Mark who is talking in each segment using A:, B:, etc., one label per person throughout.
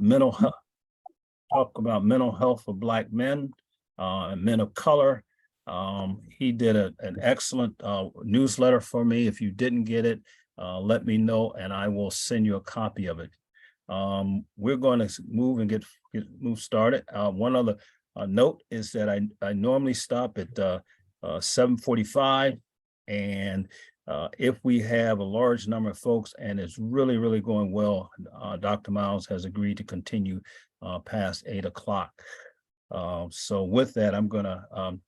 A: mental health, talk about mental health for Black men and men of color. He did an excellent newsletter for me. If you didn't get it, let me know and I will send you a copy of it. We're going to move and get started. One other note is that I normally stop at 7:45, and if we have a large number of folks and it's really going well, Dr. Miles has agreed to continue past 8 o'clock. So with that, I'm going to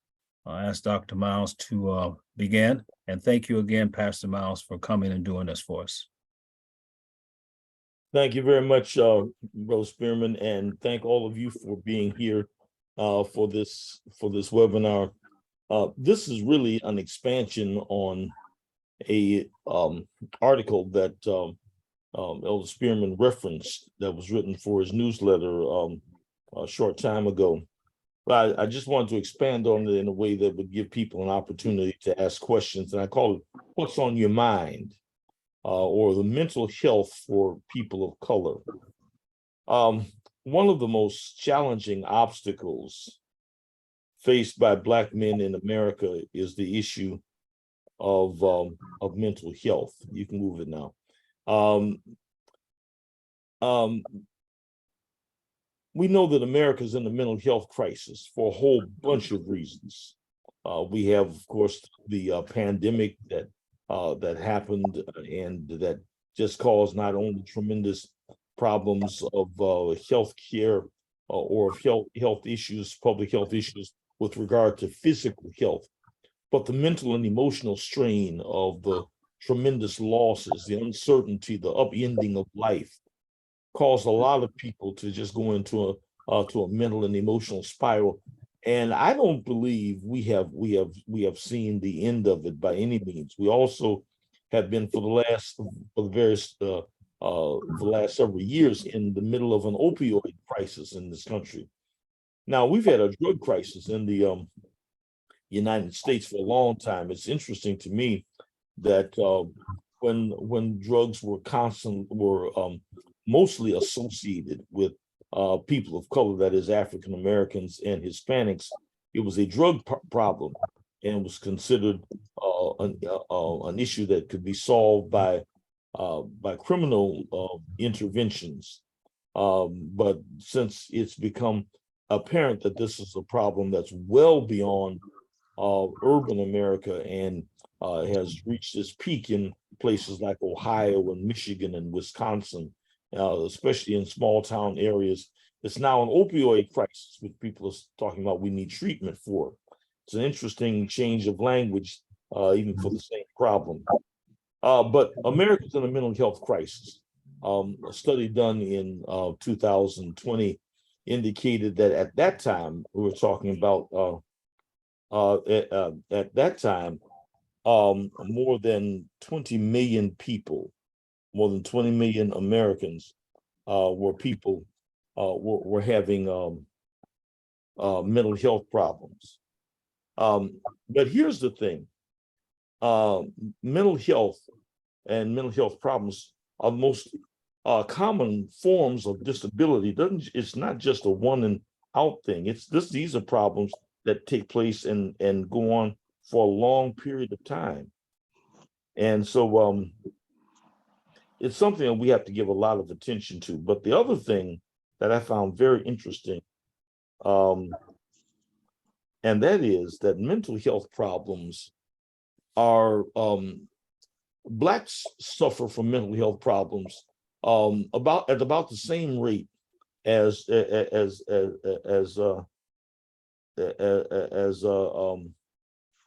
A: ask Dr. Miles to begin. And thank you again, Pastor Miles, for coming and doing this for us.
B: Thank you very much, Brother Spearman, and thank all of you for being here for this webinar. This is really an expansion on a article that Elder Spearman referenced that was written for his newsletter a short time ago. But I just wanted to expand on it in a way that would give people an opportunity to ask questions, and I call it "What's on Your Mind?" Or the mental health for people of color. One of the most challenging obstacles faced by Black men in America is the issue of mental health. You can move it now. We know that America's in a mental health crisis for a whole bunch of reasons. We have, of course, the pandemic that happened and that just caused not only tremendous problems of health care or of health issues, public health issues with regard to physical health, but the mental and emotional strain of the tremendous losses, the uncertainty, the upending of life caused a lot of people to just go into a mental and emotional spiral. And I don't believe we have seen the end of it by any means. We also have been for the last several years in the middle of an opioid crisis in this country. Now we've had a drug crisis in the United States for a long time. It's interesting to me that when drugs were mostly associated with people of color, that is African Americans and Hispanics, it was a drug problem and was considered an issue that could be solved by criminal interventions. But since it's become apparent that this is a problem that's well beyond urban America and has reached its peak in places like Ohio and Michigan and Wisconsin, especially in small town areas, it's now an opioid crisis, which people are talking about we need treatment for. It's an interesting change of language, even for the same problem. But America's in a mental health crisis. A study done in 2020 indicated that at that time, we were talking about at that time, more than 20 million people, more than 20 million Americans were having mental health problems. But here's the thing, mental health and mental health problems are the most common forms of disability. It's not just a one and out thing. These are problems that take place and go on for a long period of time. And so it's something that we have to give a lot of attention to. But the other thing that I found very interesting, and that is that mental health problems are, Blacks suffer from mental health problems at about the same rate as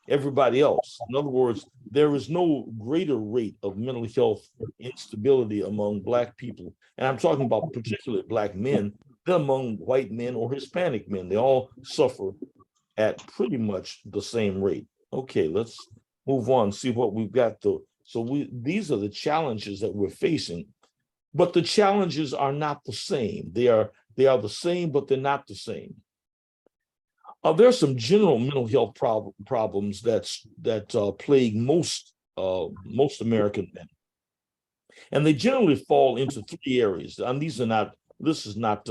B: everybody else. In other words, there is no greater rate of mental health instability among Black people, and I'm talking about particularly Black men, than among white men or Hispanic men. They all suffer at pretty much the same rate. Okay, let's move on, see what we've got to. These are the challenges that we're facing, but the challenges are not the same. They are the same, but they're not the same. There are some general mental health problems that plague most American men, and they generally fall into three areas. And these are not this is not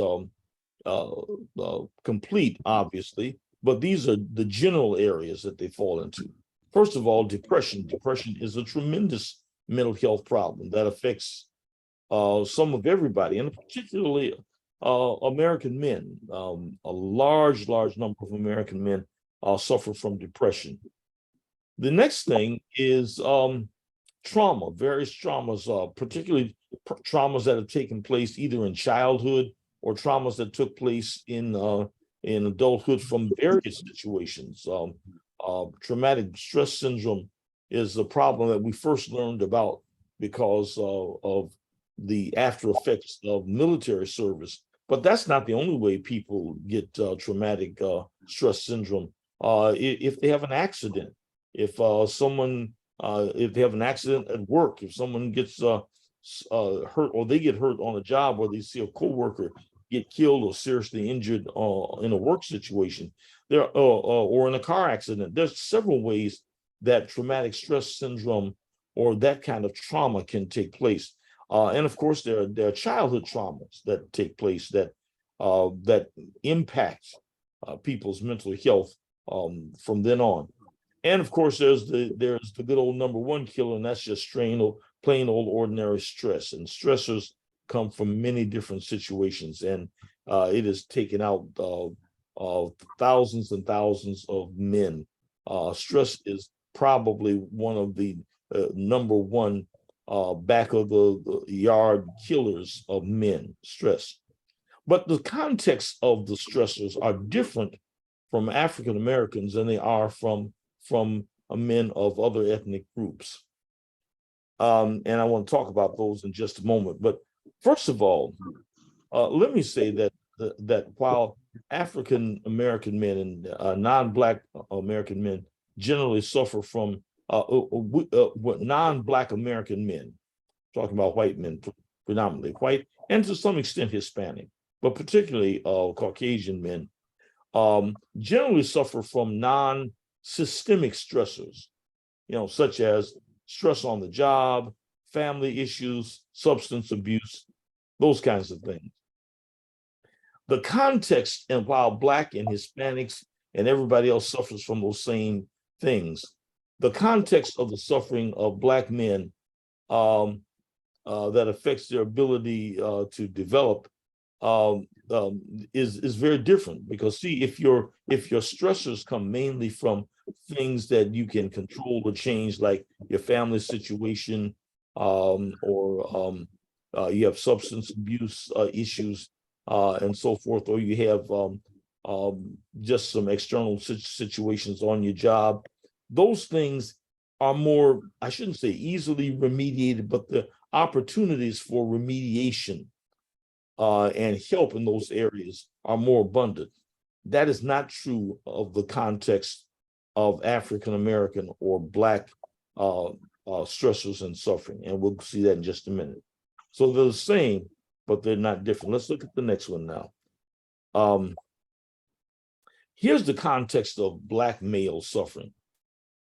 B: complete, obviously, but these are the general areas that they fall into. First of all, depression. Depression is a tremendous mental health problem that affects some of everybody, and particularly American men. A large number of American men suffer from depression. The next thing is trauma, various traumas, particularly traumas that have taken place either in childhood or traumas that took place in adulthood from various situations. Traumatic stress syndrome is a problem that we first learned about because of the after effects of military service. But that's not the only way people get traumatic stress syndrome. If they have an accident, if they have an accident at work, if someone gets hurt or they get hurt on a job, or they see a coworker get killed or seriously injured in a work situation, or in a car accident, there's several ways that traumatic stress syndrome or that kind of trauma can take place. And of course, there are childhood traumas that take place that impact people's mental health from then on. And of course, there's the good old number one killer, and that's just plain old ordinary stress. And stressors come from many different situations, and it has taken out thousands and thousands of men. Stress is probably one of the number one back of the yard killers of men, stress. But the context of the stressors are different from African Americans than they are from men of other ethnic groups. And I want to talk about those in just a moment. But first of all, let me say that while African American men and non-Black American men generally suffer from non-Black American men, talking about white men, predominantly white, and to some extent Hispanic, but particularly Caucasian men, generally suffer from non-systemic stressors, such as stress on the job, family issues, substance abuse, those kinds of things. The context, and while Black and Hispanics and everybody else suffers from those same things, the context of the suffering of Black men that affects their ability to develop is very different. Because see, if your stressors come mainly from things that you can control or change, like your family situation, or you have substance abuse issues, and so forth, or you have just some external situations on your job, those things are more, I shouldn't say easily remediated, but the opportunities for remediation and help in those areas are more abundant. That is not true of the context of African American or Black stressors and suffering, and we'll see that in just a minute. So they're the same, but they're not different. Let's look at the next one now. Here's the context of Black male suffering.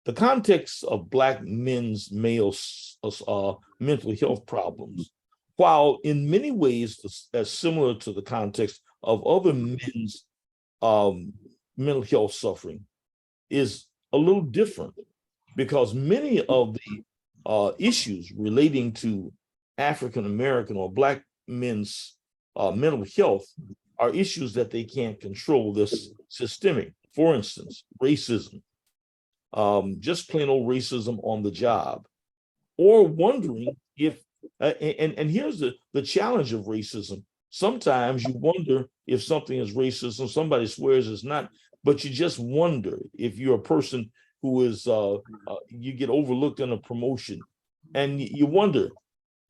B: The context of Black men's mental health problems, while in many ways as similar to the context of other men's mental health suffering, is a little different, because many of the issues relating to African American or Black men's mental health are issues that they can't control. This systemic, for instance, racism, just plain old racism on the job, or wondering if, and here's the challenge of racism. Sometimes you wonder if something is racism, somebody swears it's not, but you just wonder if you're a person who is, you get overlooked in a promotion, and you wonder,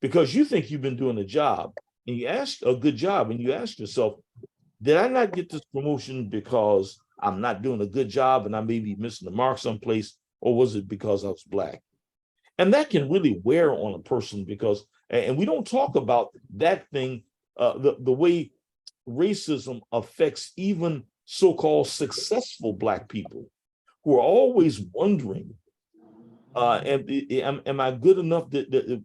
B: because you think you've been doing a job, and you ask a good job, and you ask yourself, did I not get this promotion because I'm not doing a good job and I may be missing the mark someplace, or was it because I was Black? And that can really wear on a person, because, and we don't talk about that thing, the way racism affects even so-called successful Black people, who are always wondering Am I good enough?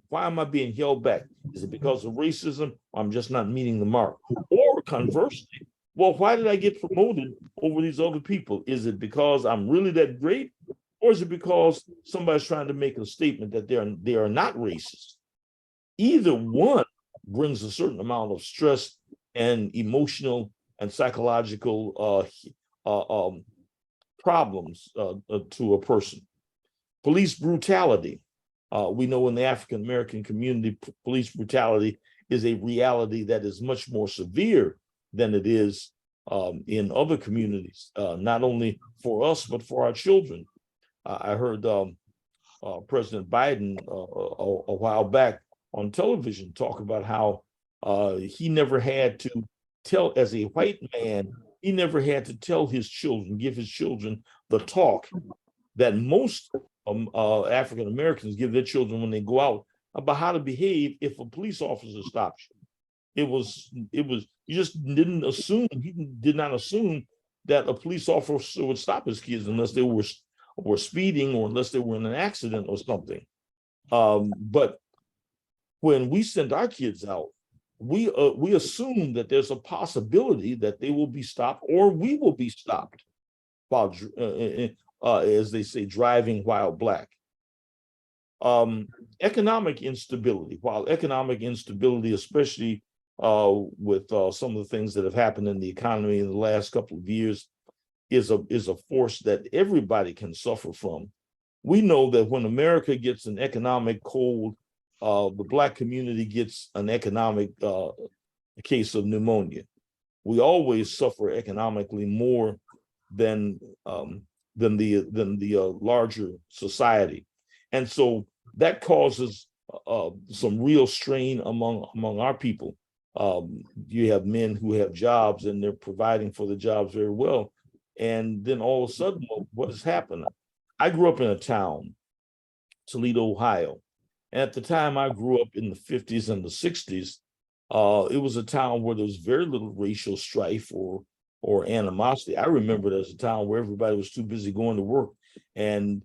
B: Why am I being held back? Is it because of racism? Or I'm just not meeting the mark. Or conversely, well, why did I get promoted over these other people? Is it because I'm really that great? Or is it because somebody's trying to make a statement that they are not racist? Either one brings a certain amount of stress and emotional and psychological problems to a person. Police brutality. We know in the African American community, police brutality is a reality that is much more severe than it is in other communities, not only for us, but for our children. I heard President Biden a while back on television talk about how he never had to tell, as a white man, he never had to tell his children, give his children the talk that most African Americans give their children when they go out about how to behave if a police officer stops you. You just didn't assume, he did not assume that a police officer would stop his kids unless they were speeding or unless they were in an accident or something. But when we send our kids out, we assume that there's a possibility that they will be stopped or we will be stopped while, as they say, driving while black. Economic instability. While economic instability, especially with some of the things that have happened in the economy in the last couple of years, is a force that everybody can suffer from. We know that when America gets an economic cold, the Black community gets an economic case of pneumonia. We always suffer economically more than the larger society, and so that causes some real strain among our people. You have men who have jobs and they're providing for the jobs very well, and then all of a sudden, what has happened? I grew up in a town, Toledo, Ohio. And at the time I grew up in the 50s and the 60s, it was a town where there was very little racial strife or animosity. I remember it as a town where everybody was too busy going to work. And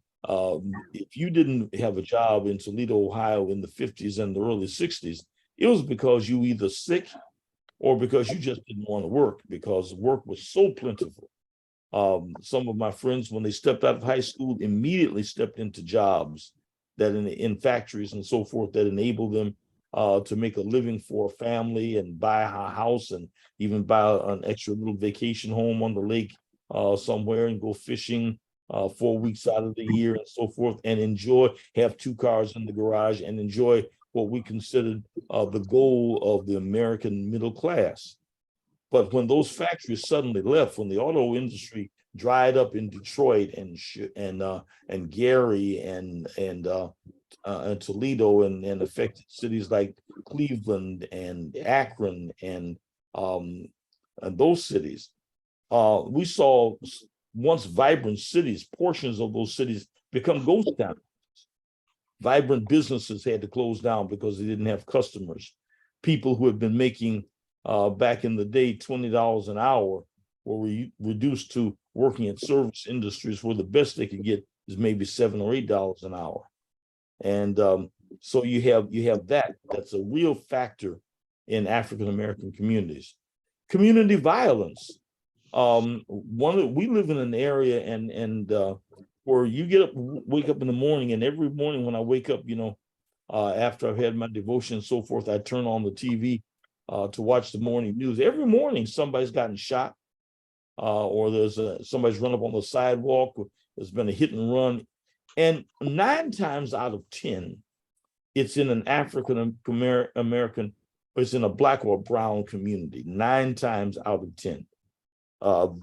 B: if you didn't have a job in Toledo, Ohio in the 50s and the early 60s, it was because you were either sick or because you just didn't want to work because work was so plentiful. Some of my friends, when they stepped out of high school, immediately stepped into jobs that in factories and so forth that enabled them to make a living for a family and buy a house and even buy an extra little vacation home on the lake somewhere and go fishing 4 weeks out of the year and so forth and have 2 cars in the garage and enjoy what we considered the goal of the American middle class. But when those factories suddenly left, when the auto industry dried up in Detroit and Gary and Toledo and affected cities like Cleveland and Akron and those cities, we saw once vibrant cities, portions of those cities become ghost towns. Vibrant businesses had to close down because they didn't have customers. People who had been making back in the day $20 an hour were reduced to working at service industries where the best they could get is maybe $7 or $8 an hour. And so you have that's a real factor in African American communities. Community violence. We live in an area and where you wake up in the morning, and every morning when I wake up, after I've had my devotion and so forth, I turn on the TV to watch the morning news. Every morning somebody's gotten shot, or there's somebody's run up on the sidewalk. There's been a hit and run, and 9 times out of 10, it's in an African American, it's in a Black or brown community. 9 times out of 10.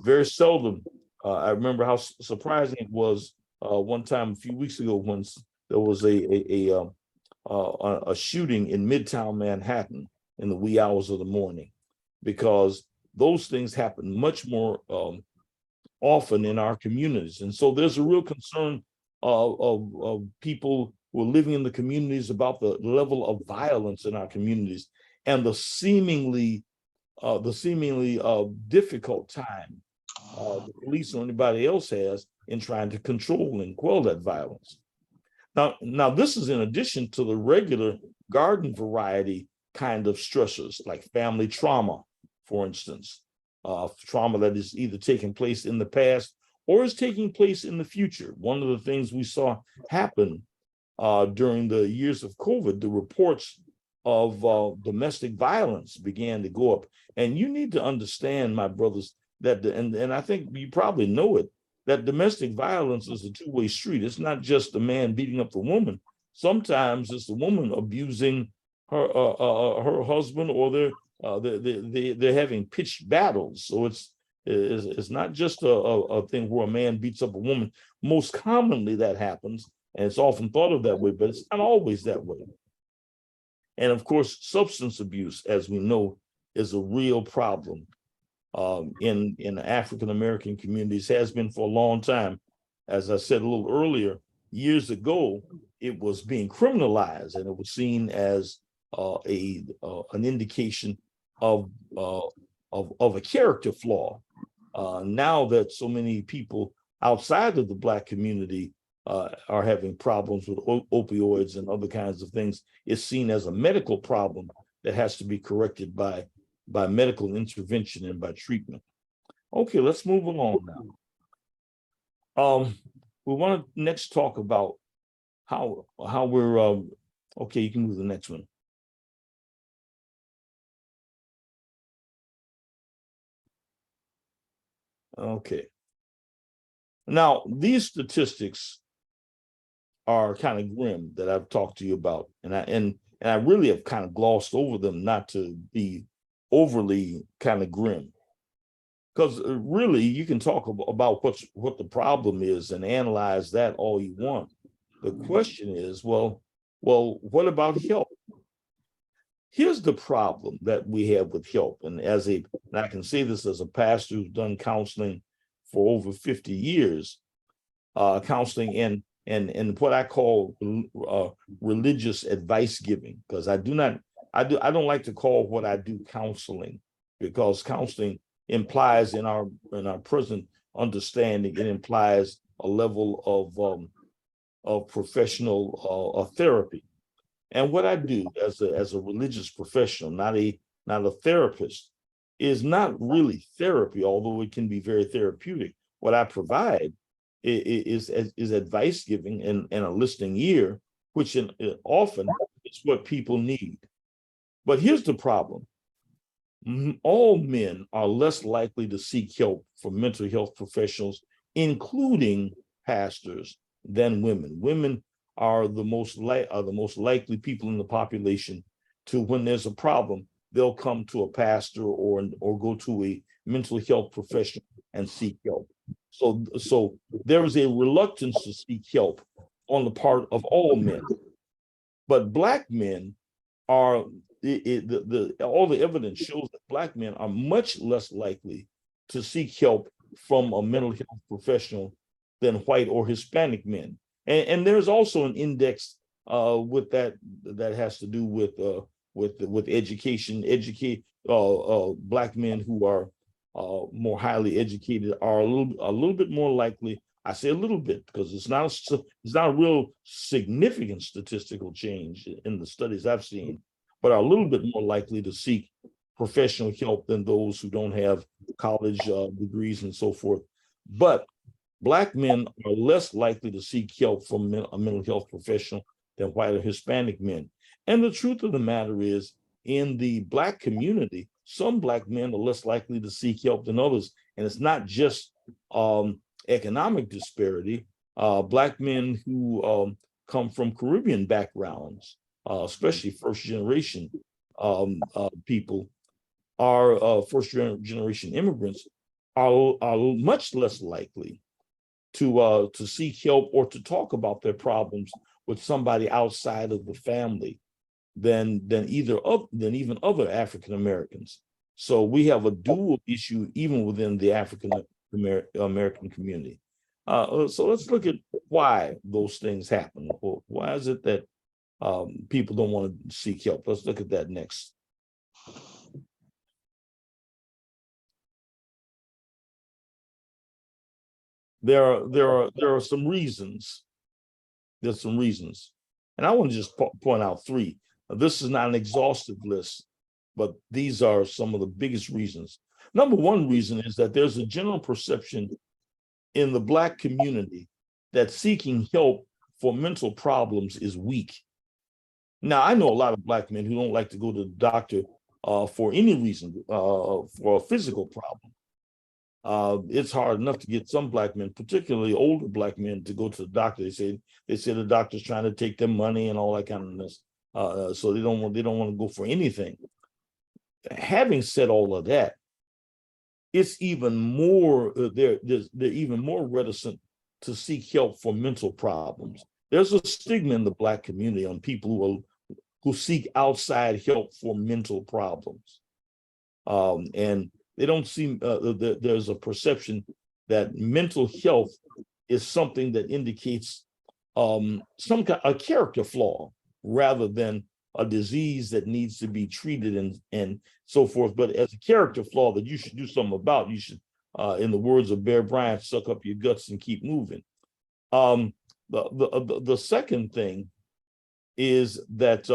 B: Very seldom. I remember how surprising it was one time a few weeks ago when there was a shooting in Midtown Manhattan in the wee hours of the morning, because those things happen much more often in our communities. And so there's a real concern of people who are living in the communities about the level of violence in our communities and the seemingly difficult time the police or anybody else has in trying to control and quell that violence. Now this is in addition to the regular garden variety kind of stressors, like family trauma, for instance, trauma that is either taking place in the past or is taking place in the future. One of the things we saw happen during the years of COVID, the reports of domestic violence began to go up. And you need to understand, my brothers, that and I think you probably know it, that domestic violence is a two-way street. It's not just the man beating up the woman. Sometimes it's the woman abusing her husband, or they're having pitched battles. So it's not just a thing where a man beats up a woman. Most commonly that happens, and it's often thought of that way, but it's not always that way. And of course, substance abuse, as we know, is a real problem in African-American communities, has been for a long time. As I said a little earlier, years ago, it was being criminalized, and it was seen as an indication of a character flaw. Now that so many people outside of the Black community are having problems with opioids and other kinds of things, it's seen as a medical problem that has to be corrected by medical intervention and by treatment. Okay, let's move along now. We want to next talk about how we're okay, you can move to the next one. Okay. Now, these statistics are kind of grim that I've talked to you about, and I really have kind of glossed over them, not to be overly kind of grim, because really you can talk about what the problem is and analyze that all you want. The question is, well, what about help? Here's the problem that we have with help, and I can say this as a pastor who's done counseling for over 50 years, counseling and what I call religious advice giving, because I don't like to call what I do counseling, because counseling implies in our present understanding, it implies a level of professional therapy. And what I do as a religious professional, not a therapist, is not really therapy, although it can be very therapeutic. What I provide is advice giving and a listening ear, which often is what people need. But here's the problem. All men are less likely to seek help from mental health professionals, including pastors, than women. Women are the most likely people in the population to, when there's a problem, they'll come to a pastor or go to a mental health professional and seek help. So there is a reluctance to seek help on the part of all men, but Black men are all the evidence shows that Black men are much less likely to seek help from a mental health professional than white or Hispanic men. And there's also an index with that has to do with education. Black men who are more highly educated are a little bit more likely. I say a little bit because it's not a real significant statistical change in the studies I've seen, but are a little bit more likely to seek professional help than those who don't have college degrees and so forth. But Black men are less likely to seek help from a mental health professional than white or Hispanic men. And the truth of the matter is, in the Black community, some Black men are less likely to seek help than others. And it's not just economic disparity. Black men who come from Caribbean backgrounds, especially first generation people, are first generation immigrants, are much less likely to seek help or to talk about their problems with somebody outside of the family than even other African Americans. So we have a dual issue even within the African American community. So let's look at why those things happen. Why is it that people don't want to seek help? Let's look at that next. There are some reasons. there's some reasons. And I want to just point out three. Now, this is not an exhaustive list, but these are some of the biggest reasons. Number one reason is that there's a general perception in the Black community that seeking help for mental problems is weak. Now, I know a lot of Black men who don't like to go to the doctor for any reason, for a physical problem. It's hard enough to get some Black men, particularly older Black men, to go to the doctor. They say the doctor's trying to take their money and all that kind of mess. So they don't want to go for anything. Having said all of that, it's even more they're even more reticent to seek help for mental problems. There's a stigma in the Black community on people who seek outside help for mental problems, and they don't seem there's a perception that mental health is something that indicates a character flaw rather than a disease that needs to be treated and so forth. But as a character flaw that you should do something about, you should, in the words of Bear Bryant, suck up your guts and keep moving. The second thing is that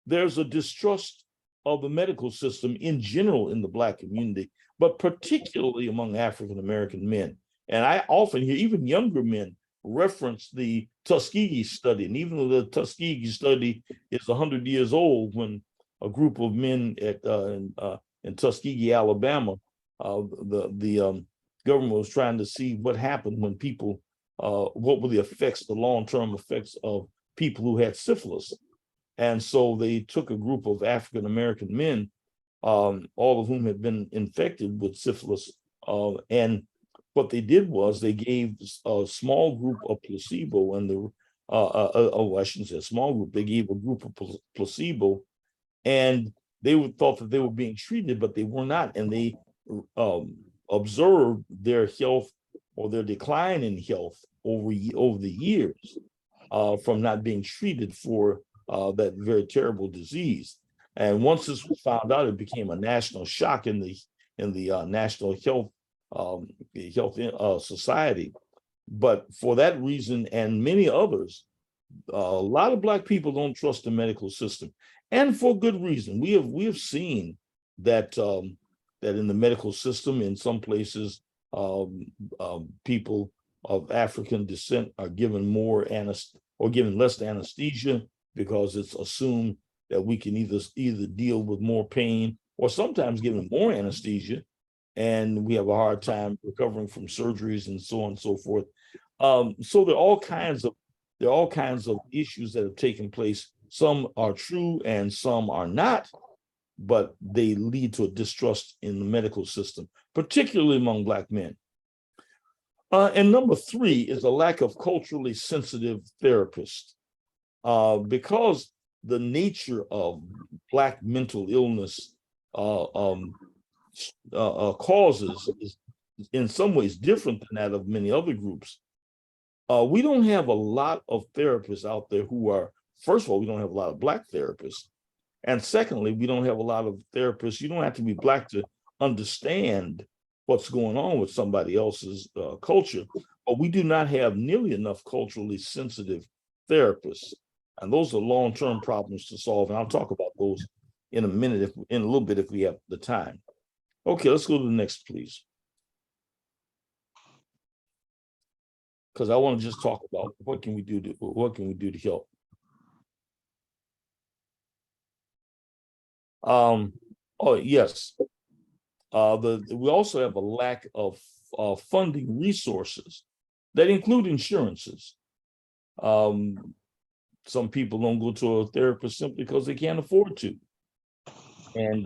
B: there's a distrust of the medical system in general in the Black community, but particularly among African American men. And I often hear even younger men reference the Tuskegee study. And even though the Tuskegee study is 100 years old, when a group of men in Tuskegee, Alabama, the government was trying to see what happened when people, what were the effects, the long-term effects of people who had syphilis. And so they took a group of African American men, all of whom had been infected with syphilis, and what they did was they gave a small group of placebo, and I shouldn't say a small group, they gave a group of placebo, and they thought that they were being treated, but they were not. And they observed their health or their decline in health over the years from not being treated for that very terrible disease. And once this was found out, it became a national shock in the National Health Society. But for that reason and many others, a lot of Black people don't trust the medical system, and for good reason. We have seen that that in the medical system, in some places, people of African descent are given given less anesthesia because it's assumed that we can either deal with more pain or sometimes given more anesthesia, and we have a hard time recovering from surgeries and so on and so forth. So there are all kinds of issues that have taken place. Some are true and some are not, but they lead to a distrust in the medical system, particularly among Black men. And number three is a lack of culturally sensitive therapists, because the nature of Black mental illness causes is in some ways different than that of many other groups. We don't have a lot of therapists out there who are, first of all, we don't have a lot of Black therapists. And secondly, we don't have a lot of therapists. You don't have to be Black to understand what's going on with somebody else's culture, but we do not have nearly enough culturally sensitive therapists. And those are long-term problems to solve. And I'll talk about those in a minute, in a little bit, if we have the time. Okay, let's go to the next, please. Because I want to just talk about what can we do to help. Oh yes, we also have a lack of funding resources that include insurances. Some people don't go to a therapist simply because they can't afford to, and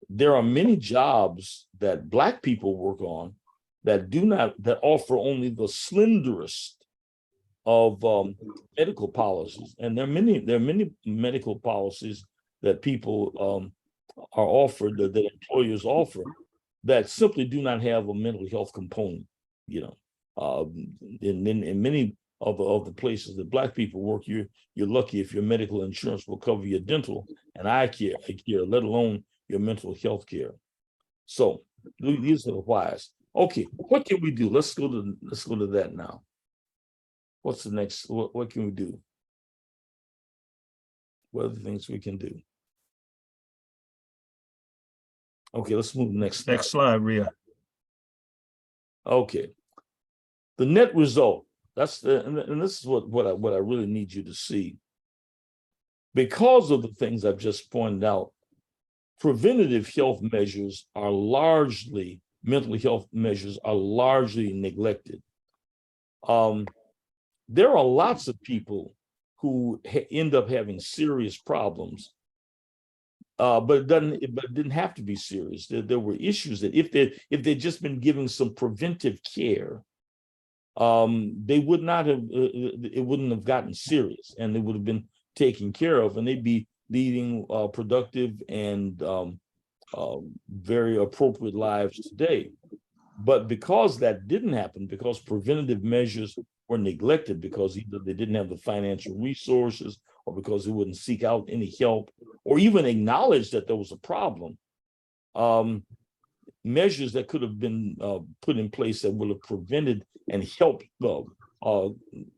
B: there are many jobs that Black people work on that offer only the slenderest of medical policies, and there are many medical policies that people are offered, that employers offer, that simply do not have a mental health component. In many of the places that Black people work, you're lucky if your medical insurance will cover your dental and eye care, let alone your mental health care. So these are the whys. Okay, what can we do? Let's go to that now. What's the next? What can we do? What are the things we can do? Okay, let's move to the next slide.
A: Next slide, Rhea.
B: Okay. The net result, that's and this is what I really need you to see. Because of the things I've just pointed out, preventative health measures are largely, mental health measures are largely neglected. There are lots of people who end up having serious problems, but it didn't have to be serious. There were issues that if they'd just been given some preventive care, they would not have, it wouldn't have gotten serious, and they would have been taken care of, and they'd be leading productive and very appropriate lives today. But because that didn't happen, because preventative measures were neglected, because either they didn't have the financial resources, or because they wouldn't seek out any help, or even acknowledge that there was a problem, measures that could have been put in place that would have prevented and helped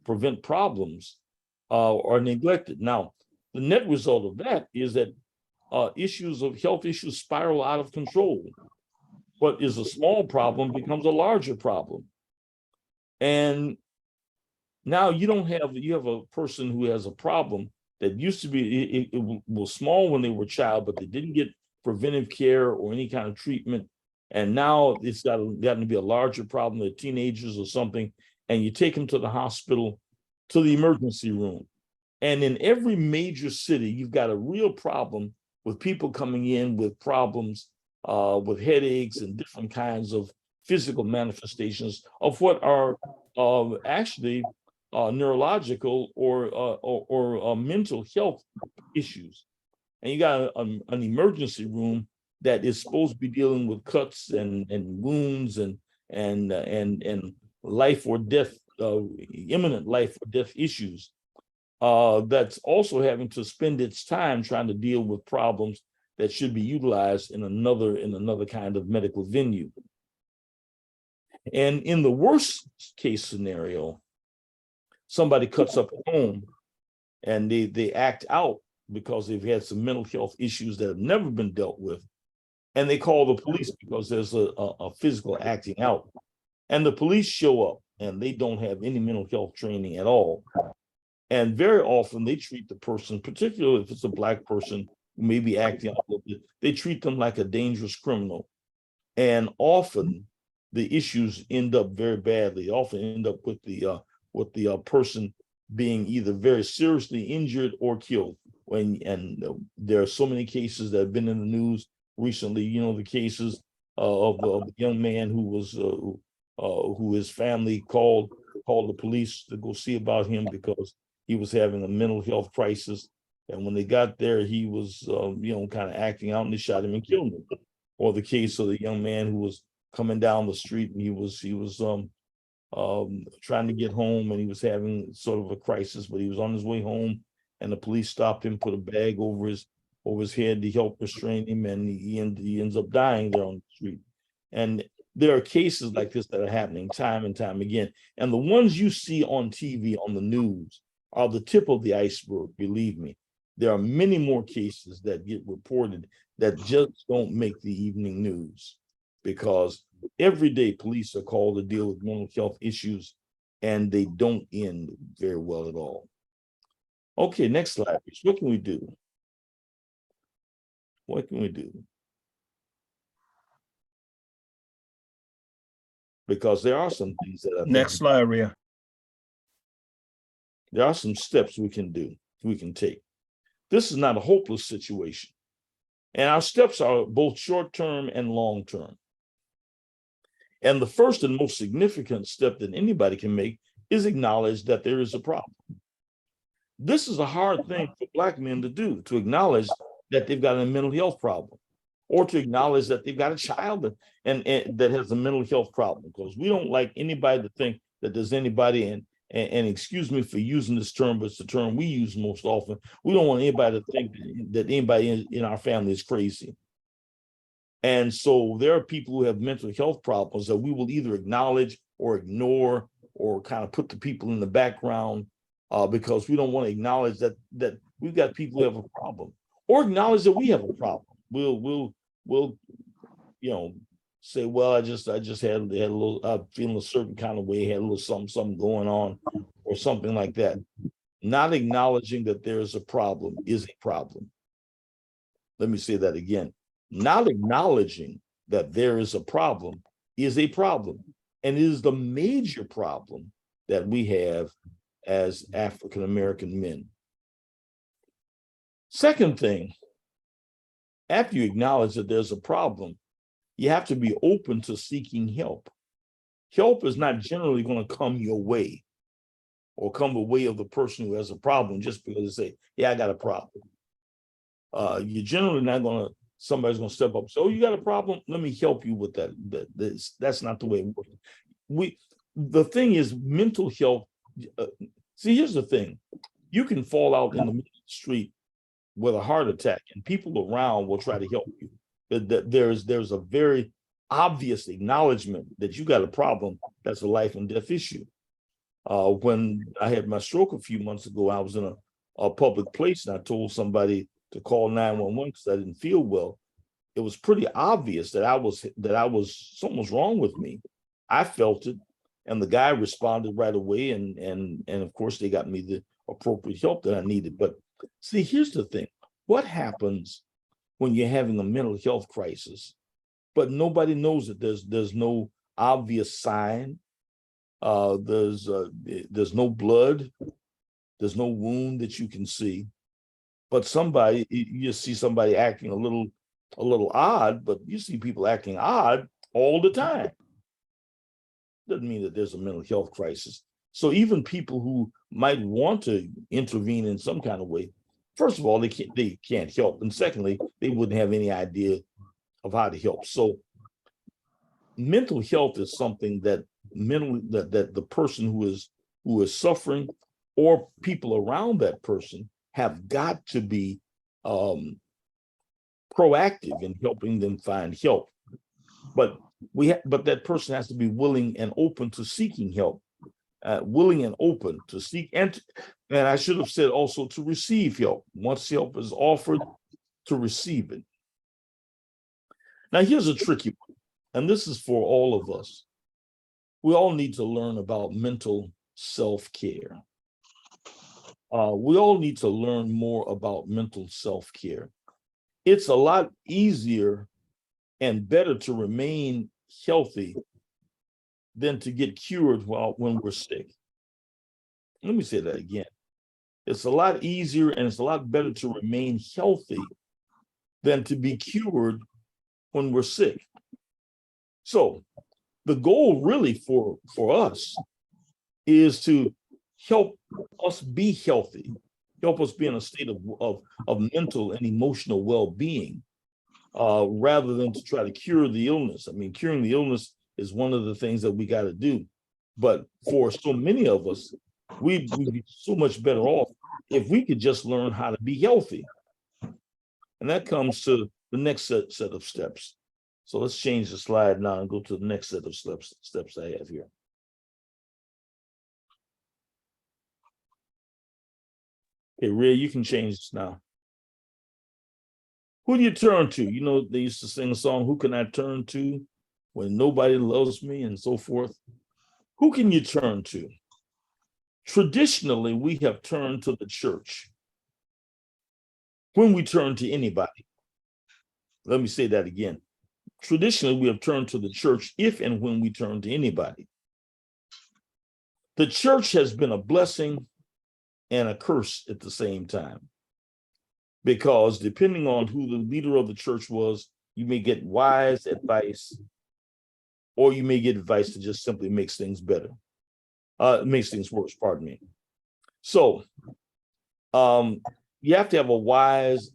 B: prevent problems are neglected. Now, the net result of that is that health issues spiral out of control. What is a small problem becomes a larger problem. And now you have a person who has a problem that used to be, it was small when they were a child, but they didn't get preventive care or any kind of treatment. And now it's gotten to be a larger problem. They're teenagers or something, and you take them to the hospital, to the emergency room. And in every major city, you've got a real problem with people coming in with problems, with headaches and different kinds of physical manifestations of what are actually neurological or mental health issues. And you got an emergency room that is supposed to be dealing with cuts and wounds and life or death, imminent life or death issues. That's also having to spend its time trying to deal with problems that should be utilized in another kind of medical venue. And in the worst case scenario, somebody cuts up at home and they act out because they've had some mental health issues that have never been dealt with. And they call the police because there's a physical acting out. And the police show up and they don't have any mental health training at all. And very often they treat the person, particularly if it's a Black person who may be acting out a little bit, they treat them like a dangerous criminal. And often the issues end up very badly. They often end up with the person being either very seriously injured or killed. And there are so many cases that have been in the news recently. You know, the cases of the young man who his family called the police to go see about him because he was having a mental health crisis. And when they got there, he was, kind of acting out, and they shot him and killed him. Or the case of the young man who was coming down the street, and he was trying to get home, and he was having sort of a crisis, but he was on his way home, and the police stopped him, put a bag over his head to help restrain him, and he ends up dying there on the street. And there are cases like this that are happening time and time again. And the ones you see on TV, on the news, are the tip of the iceberg, believe me. There are many more cases that get reported that just don't make the evening news, because every day police are called to deal with mental health issues, and they don't end very well at all. Okay, next slide, please. What can we do? What can we do? Because there are some things that I think.
A: Next slide, Rhea.
B: There are some steps we can take. This is not a hopeless situation. And our steps are both short-term and long-term. And the first and most significant step that anybody can make is acknowledge that there is a problem. This is a hard thing for Black men to do, to acknowledge that they've got a mental health problem, or to acknowledge that they've got a child and that has a mental health problem, because we don't like anybody to think that there's anybody, and excuse me for using this term, but it's the term we use most often. We don't want anybody to think that anybody in our family is crazy. And so there are people who have mental health problems that we will either acknowledge or ignore or kind of put the people in the background because we don't want to acknowledge that we've got people who have a problem, or acknowledge that we have a problem. We'll say, well, I just had a little feeling a certain kind of way, had a little something going on, or something like that. Not acknowledging that there's a problem is a problem. Let me say that again. Not acknowledging that there is a problem is a problem. And it is the major problem that we have as African American men. Second thing, after you acknowledge that there's a problem, you have to be open to seeking help. Help is not generally going to come your way or come the way of the person who has a problem just because they say, yeah, I got a problem. You're generally not going to, somebody's going to step up and say, oh, you got a problem? Let me help you with that. That's not the way it works. The thing is, mental health, see, here's the thing. You can fall out in the middle of the street with a heart attack and people around will try to help you. There's a very obvious acknowledgement that you got a problem that's a life and death issue. When I had my stroke a few months ago, I was in a public place and I told somebody to call 911 because I didn't feel well. It was pretty obvious that something was wrong with me. I felt it, and the guy responded right away, and of course they got me the appropriate help that I needed. But see, here's the thing: what happens when you're having a mental health crisis, but nobody knows it? There's no obvious sign. There's no blood. There's no wound that you can see. But you just see somebody acting a little odd, but you see people acting odd all the time. Doesn't mean that there's a mental health crisis. So even people who might want to intervene in some kind of way, first of all, they can't help. And secondly, they wouldn't have any idea of how to help. So mental health is something that the person who is suffering or people around that person have got to be proactive in helping them find help. But that person has to be willing and open to seeking help, willing and open to seek, and I should have said also to receive help. Once help is offered, to receive it. Now, here's a tricky one, and this is for all of us. We all need to learn about mental self-care. We all need to learn more about mental self-care. It's a lot easier and better to remain healthy than to get cured when we're sick. Let me say that again. It's a lot easier and it's a lot better to remain healthy than to be cured when we're sick. So the goal really for us is to help us be healthy, help us be in a state of mental and emotional well-being, rather than to try to cure the illness. I mean, curing the illness is one of the things that we got to do. But for so many of us, we'd be so much better off if we could just learn how to be healthy. And that comes to the next set of steps. So let's change the slide now and go to the next set of steps I have here. Okay, Ray, you can change this now. Who do you turn to? You know, they used to sing a song, "Who Can I Turn To When Nobody Loves Me," and so forth. Who can you turn to? Traditionally, we have turned to the church when we turn to anybody. Let me say that again. Traditionally, we have turned to the church if and when we turn to anybody. The church has been a blessing and a curse at the same time, because depending on who the leader of the church was, you may get wise advice, or you may get advice that just simply makes things better, makes things worse, pardon me. So you have to have a wise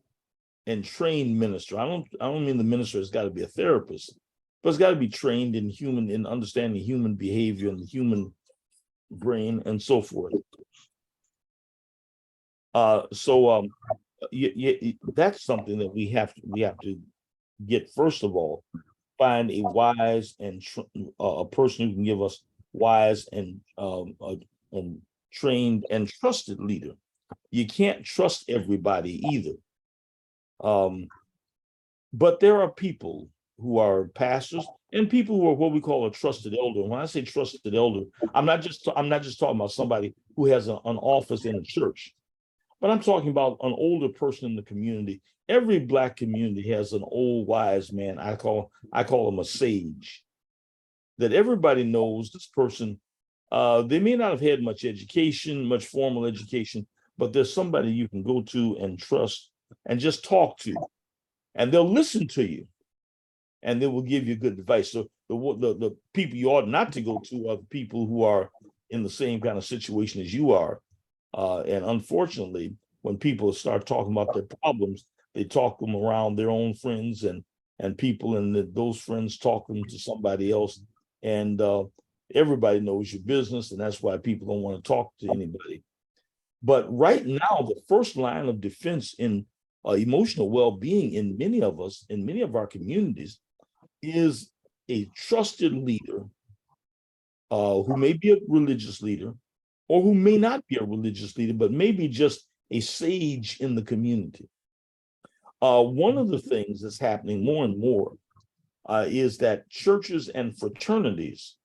B: and trained minister. I don't mean the minister has got to be a therapist, but it's got to be trained in understanding human behavior and the human brain and so forth. That's something that we have to get. First of all, find a wise and a person who can give us wise, and trained and trusted leader. You can't trust everybody either. But there are people who are pastors and people who are what we call a trusted elder. When I say trusted elder, I'm not just talking about somebody who has an office in a church, but I'm talking about an older person in the community. Every Black community has an old wise man. I call him a sage, that everybody knows this person. They may not have had much education, much formal education, but there's somebody you can go to and trust and just talk to, and they'll listen to you, and they will give you good advice. So the people you ought not to go to are the people who are in the same kind of situation as you are. And unfortunately, when people start talking about their problems, they talk them around their own friends and people, and those friends talk them to somebody else. And everybody knows your business, and that's why people don't want to talk to anybody. But right now, the first line of defense in emotional well-being in many of us, in many of our communities, is a trusted leader who may be a religious leader, or who may not be a religious leader, but maybe just a sage in the community. One of the things that's happening more and more is that churches and fraternities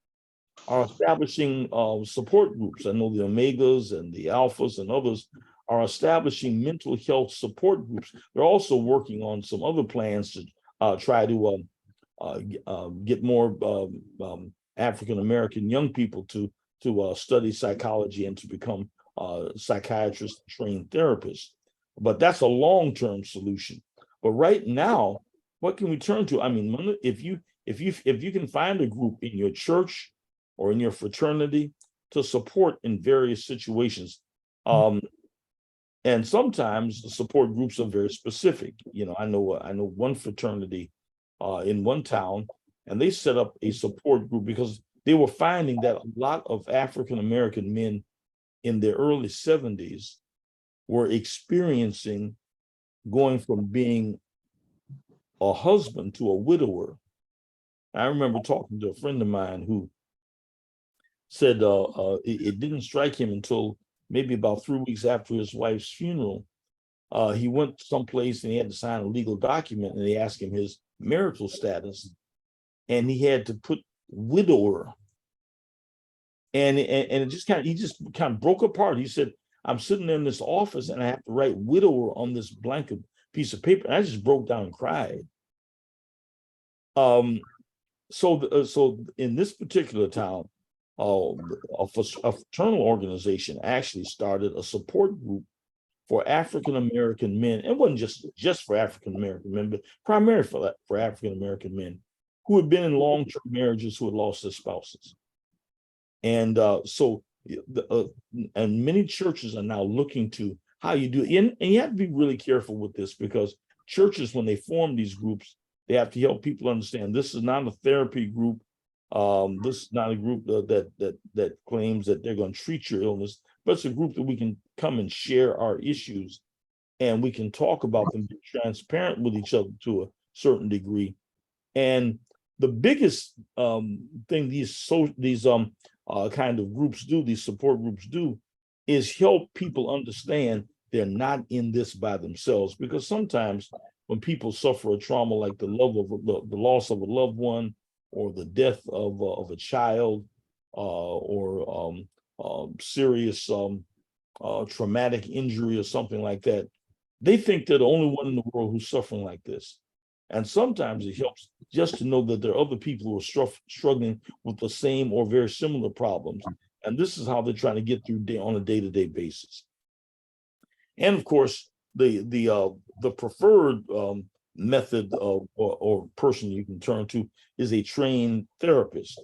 B: are establishing support groups. I know the Omegas and the Alphas and others are establishing mental health support groups. They're also working on some other plans to try to get more African-American young people to study psychology and to become psychiatrists, trained therapists. But that's a long-term solution. But right now, what can we turn to? I mean, if you can find a group in your church or in your fraternity to support in various situations, and sometimes the support groups are very specific. You know, I know one fraternity in one town, and they set up a support group because they were finding that a lot of African-American men in their early 70s were experiencing going from being a husband to a widower. I remember talking to a friend of mine who said it didn't strike him until maybe about 3 weeks after his wife's funeral. He went someplace and he had to sign a legal document, and they asked him his marital status, and he had to put widower. And it just he just kind of broke apart. He said, I'm sitting in this office and I have to write widower on this blank piece of paper. And I just broke down and cried. So in this particular town, a fraternal organization actually started a support group for African-American men. It wasn't just for African-American men, but primarily for African-American men who had been in long-term marriages who had lost their spouses. And and many churches are now looking to how you do it. And you have to be really careful with this, because churches, when they form these groups, they have to help people understand this is not a therapy group. This is not a group that claims that they're going to treat your illness, but it's a group that we can come and share our issues, and we can talk about them, be transparent with each other to a certain degree. And the biggest thing these kind of groups do, these support groups do, is help people understand they're not in this by themselves. Because sometimes when people suffer a trauma like the loss of a loved one, or the death of a child, or serious traumatic injury or something like that, they think they're the only one in the world who's suffering like this. And sometimes it helps just to know that there are other people who are struggling with the same or very similar problems. And this is how they're trying to get through on a day-to-day basis. And of course, the preferred method or person you can turn to is a trained therapist.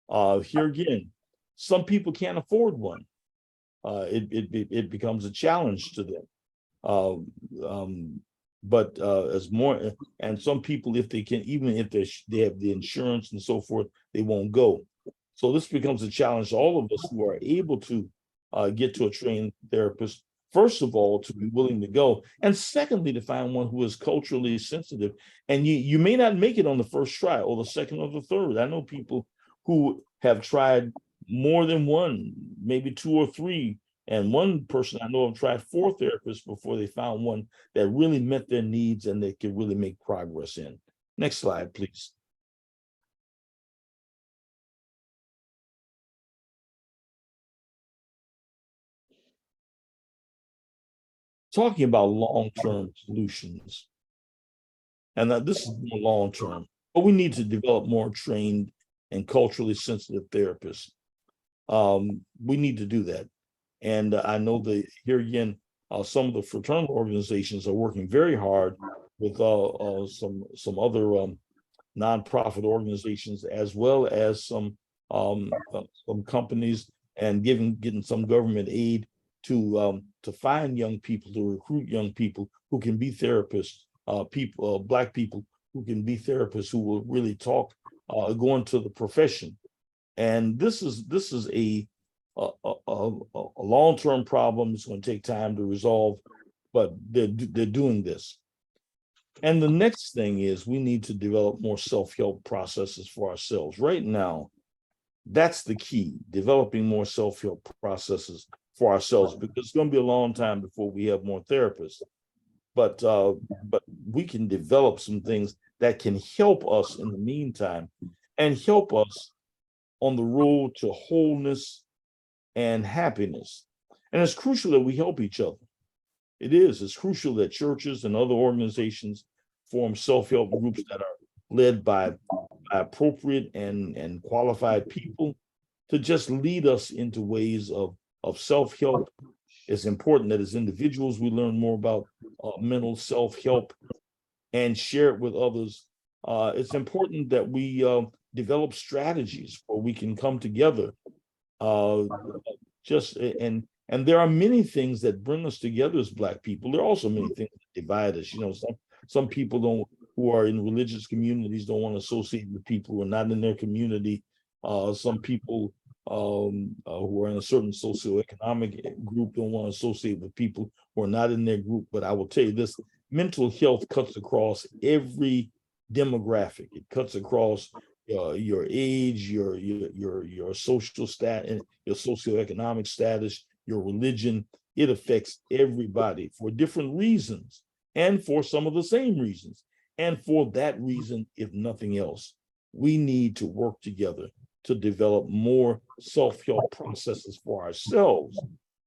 B: Here again, some people can't afford one. It becomes a challenge to them. But as more, and some people, if they can, even if they have the insurance and so forth, they won't go. So this becomes a challenge to all of us who are able to get to a trained therapist. First of all, to be willing to go, and secondly, to find one who is culturally sensitive. And you may not make it on the first try, or the second, or the third. I know people who have tried more than one, maybe two or three. And one person I know of tried 4 therapists before they found one that really met their needs and they could really make progress in. Next slide, please. Talking about long-term solutions. And this is more long-term, but we need to develop more trained and culturally sensitive therapists. We need to do that. And I know that here again, some of the fraternal organizations are working very hard with some other nonprofit organizations, as well as some companies, and getting some government aid to find young people, to recruit young people who can be therapists, Black people who can be therapists, who will really go into the profession. And this is a long-term problem. It's going to take time to resolve, but they're doing this. And the next thing is we need to develop more self-help processes for ourselves. Right now, that's the key, developing more self-help processes for ourselves, because it's going to be a long time before we have more therapists. But we can develop some things that can help us in the meantime and help us on the road to wholeness and happiness. And it's crucial that we help each other. It's crucial that churches and other organizations form self-help groups that are led by appropriate and qualified people to just lead us into ways of self-help. It's important that as individuals, we learn more about mental self-help and share it with others. It's important that we develop strategies where we can come together. And there are many things that bring us together as Black people. There are also many things that divide us. You know, some people who are in religious communities don't want to associate with people who are not in their community. Some people who are in a certain socioeconomic group don't want to associate with people who are not in their group. But I will tell you this: mental health cuts across every demographic. It cuts across your age, your social status, your socioeconomic status, your religion. It affects everybody for different reasons, and for some of the same reasons. And for that reason, if nothing else, we need to work together to develop more self-help processes for ourselves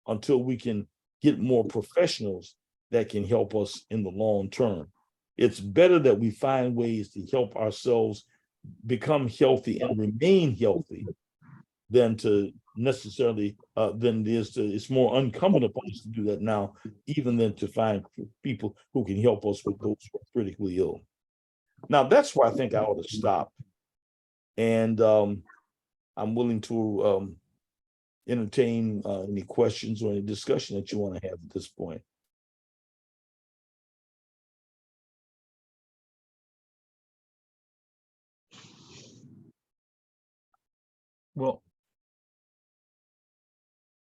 B: until we can get more professionals that can help us in the long term. It's better that we find ways to help ourselves become healthy and remain healthy than to necessarily it's more incumbent upon us to do that now, even than to find people who can help us with those who are critically ill. Now, that's where I think I ought to stop. And I'm willing to entertain any questions or any discussion that you want to have at this point.
A: Well,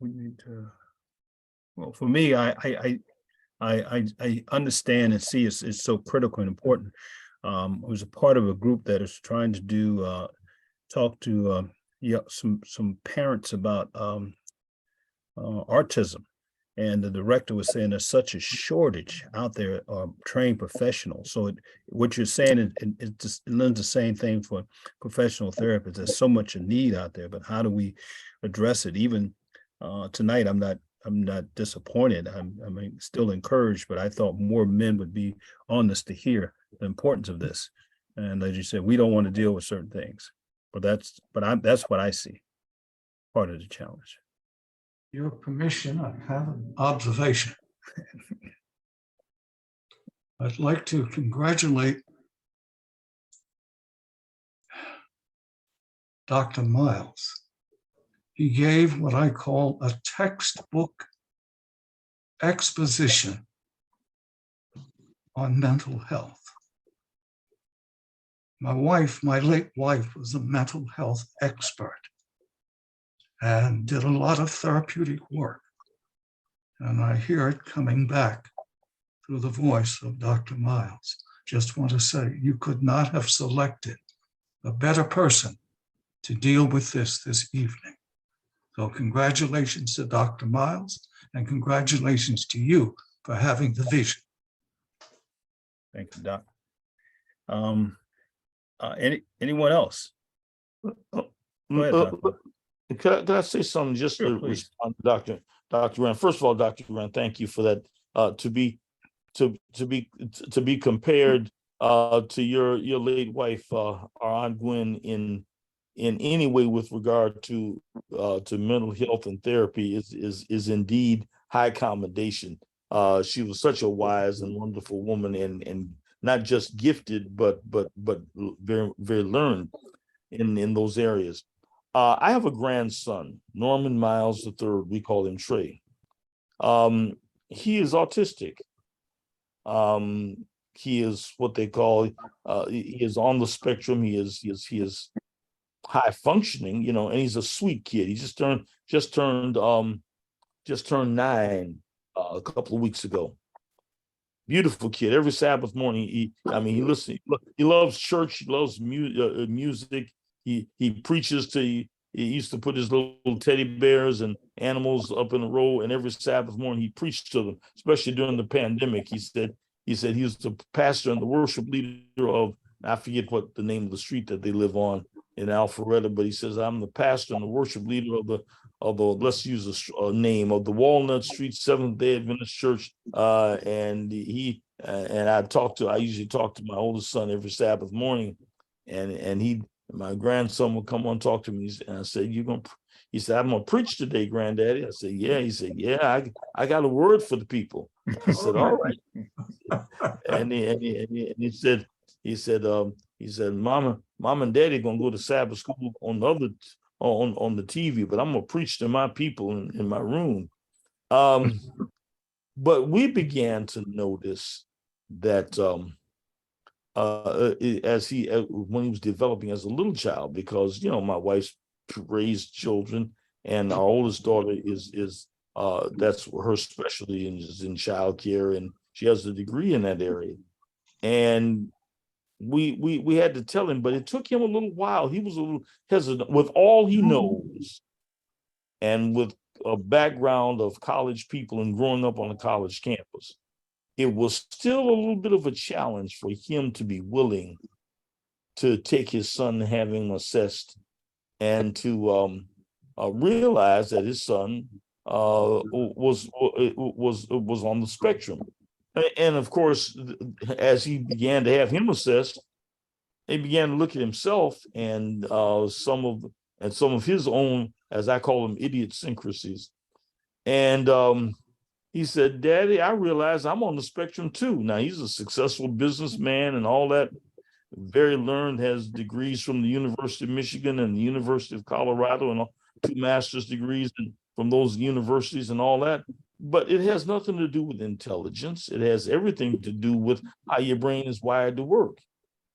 A: we need to. Well, for me, I understand and see it's so critical and important. I was a part of a group that is trying to do talk to some parents about autism, and the director was saying there's such a shortage out there of trained professionals. So what you're saying it just lends the same thing for professional therapists. There's so much need out there, but how do we address it? Even tonight, I'm not disappointed. I'm still encouraged, but I thought more men would be on this to hear the importance of this. And as you said, we don't want to deal with certain things, but that's what I see, part of the challenge.
C: Your permission, I have an observation. I'd like to congratulate Dr. Miles. He gave what I call a textbook exposition on mental health. My late wife, was a mental health expert and did a lot of therapeutic work. And I hear it coming back through the voice of Dr. Miles. Just want to say, you could not have selected a better person to deal with this evening. So congratulations to Dr. Miles, and congratulations to you for having the vision.
A: Thank you, Doc. Anyone else? Go ahead, Doc.
B: Can I say something just
A: Sure,
B: to
A: please.
B: respond to Dr. Rand? First of all, Dr. Rand, thank you for that. To be compared to your late wife, our Aunt Gwen, in any way with regard to mental health and therapy is indeed high commendation. She was such a wise and wonderful woman, and not just gifted, but very very learned in those areas. I have a grandson, Norman Miles III. We call him Trey. He is autistic. He is what they call he is on the spectrum. He is high functioning, and he's a sweet kid. He just turned 9 a couple of weeks ago. Beautiful kid. Every Sabbath morning, he listens. He loves church. He loves music. He preaches to. He used to put his little teddy bears and animals up in a row, and every Sabbath morning he preached to them. Especially during the pandemic, he said he was the pastor and the worship leader of, I forget what the name of the street that they live on in Alpharetta, but he says, I'm the pastor and the worship leader of the let's use a name of the Walnut Street Seventh-day Adventist Church. And I usually talk to my oldest son every Sabbath morning, and my grandson would come on and talk to me, and I said, he said, I'm gonna preach today, Granddaddy. I said, yeah. He said, yeah, I got a word for the people. I said, all right. And he said, Mama and Daddy gonna go to Sabbath school on the TV, but I'm gonna preach to my people in my room. But we began to notice that when he was developing as a little child, because my wife's raised children, and our oldest daughter is that's her specialty, and is in childcare, and she has a degree in that area. And we had to tell him, but it took him a little while. He was a little hesitant with all he knows, and with a background of college people and growing up on a college campus. It was still a little bit of a challenge for him to be willing to take his son having assessed, and to realize that his son was on the spectrum. And of course, as he began to have him assessed, he began to look at himself and some of his own, as I call them, idiosyncrasies. And he said, Daddy, I realize I'm on the spectrum too. Now, he's a successful businessman and all that, very learned, has degrees from the University of Michigan and the University of Colorado, and 2 master's degrees from those universities and all that. But it has nothing to do with intelligence. It has everything to do with how your brain is wired to work.